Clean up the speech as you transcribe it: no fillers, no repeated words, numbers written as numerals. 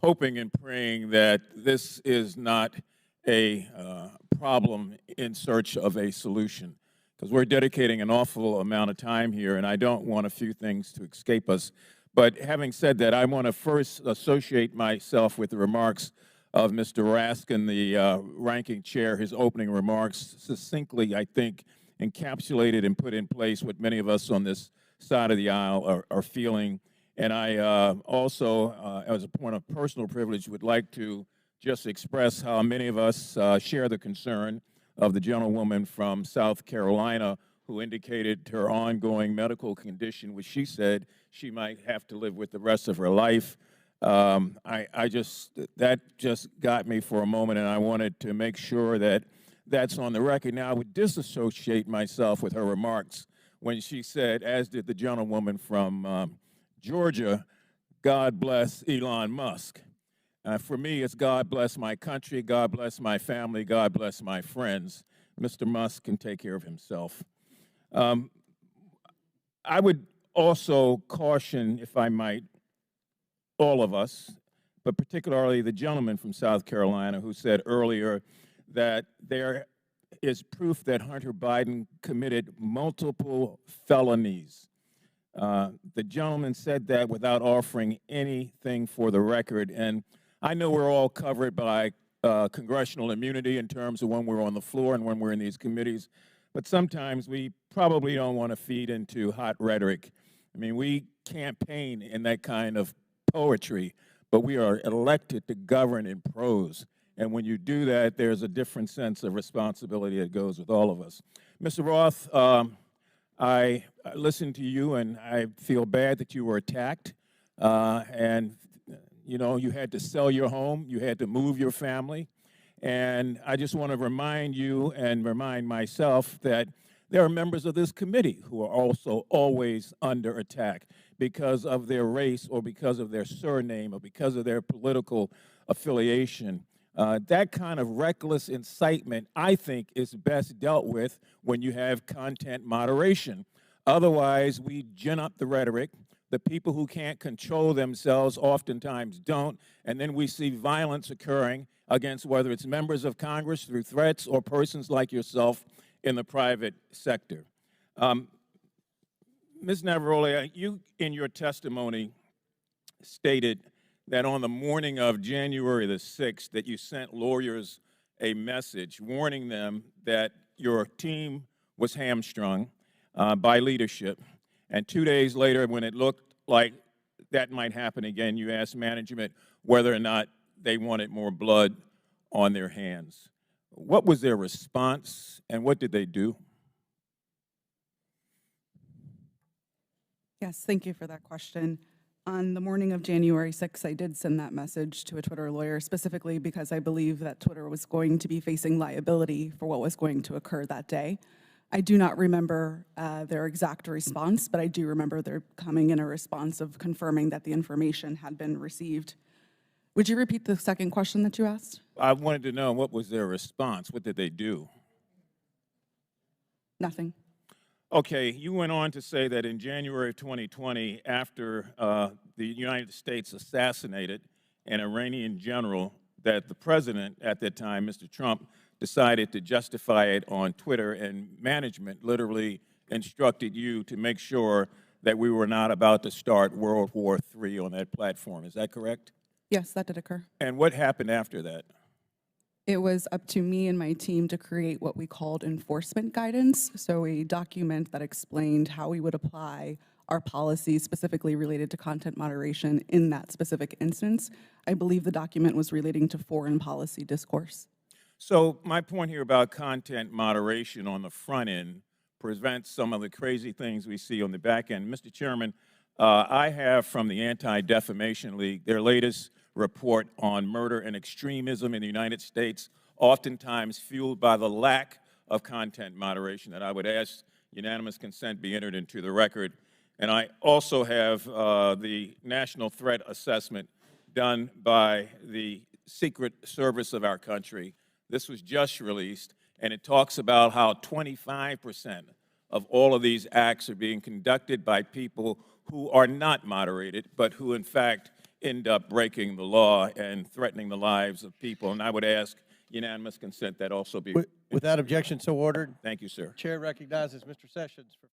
hoping and praying that this is not a problem in search of a solution, because we're dedicating an awful amount of time here, and I don't want a few things to escape us. But having said that, I want to first associate myself with the remarks of Mr. Raskin, the ranking chair. His opening remarks succinctly, I think, encapsulated and put in place what many of us on this side of the aisle are feeling. And I also, as a point of personal privilege, would like to just express how many of us share the concern of the gentlewoman from South Carolina who indicated her ongoing medical condition, which she said she might have to live with the rest of her life. That just got me for a moment, and I wanted to make sure that that's on the record. Now, I would disassociate myself with her remarks when she said, as did the gentlewoman from Georgia, God bless Elon Musk. For me, it's God bless my country, God bless my family, God bless my friends. Mr. Musk can take care of himself. I would also caution, if I might, all of us, but particularly the gentleman from South Carolina who said earlier that there is proof that Hunter Biden committed multiple felonies. The gentleman said that without offering anything for the record. And I know we're all covered by congressional immunity in terms of when we're on the floor and when we're in these committees, but sometimes we probably don't want to feed into hot rhetoric. I mean, we campaign in that kind of poetry, but we are elected to govern in prose. And when you do that, there's a different sense of responsibility that goes with all of us. Mr. Roth, I listened to you, and I feel bad that you were attacked. And, you know, you had to sell your home. You had to move your family. And I just want to remind you and remind myself that there are members of this committee who are also always under attack because of their race or because of their surname or because of their political affiliation. That kind of reckless incitement, I think, is best dealt with when you have content moderation. Otherwise, we gin up the rhetoric. The people who can't control themselves oftentimes don't, and then we see violence occurring against whether it's members of Congress through threats or persons like yourself in the private sector. Ms. Navaroli, you in your testimony stated that on the morning of January the 6th that you sent lawyers a message warning them that your team was hamstrung by leadership. And 2 days later, when it looked like that might happen again, you asked management whether or not they wanted more blood on their hands. What was their response, and what did they do? Yes, thank you for that question. On the morning of January 6th, I did send that message to a Twitter lawyer, specifically because I believe that Twitter was going to be facing liability for what was going to occur that day. I do not remember their exact response, but I do remember there coming in a response of confirming that the information had been received. Would you repeat the second question that you asked? I wanted to know what was their response. What did they do? Nothing. Okay, you went on to say that in January of 2020, after the United States assassinated an Iranian general, that the president at that time, Mr. Trump, decided to justify it on Twitter, and management literally instructed you to make sure that we were not about to start World War III on that platform. Is that correct? Yes, that did occur. And what happened after that? It was up to me and my team to create what we called enforcement guidance, so a document that explained how we would apply our policies specifically related to content moderation in that specific instance. I believe the document was relating to foreign policy discourse. So my point here about content moderation on the front end prevents some of the crazy things we see on the back end. Mr. Chairman, I have from the Anti-Defamation League their latest report on murder and extremism in the United States, oftentimes fueled by the lack of content moderation, that I would ask unanimous consent be entered into the record. And I also have the National Threat Assessment done by the Secret Service of our country. This was just released, and it talks about how 25% of all of these acts are being conducted by people who are not moderated, but who in fact end up breaking the law and threatening the lives of people. And I would ask unanimous consent that also be. Without objection, so ordered. Thank you, sir. Chair recognizes Mr. Sessions for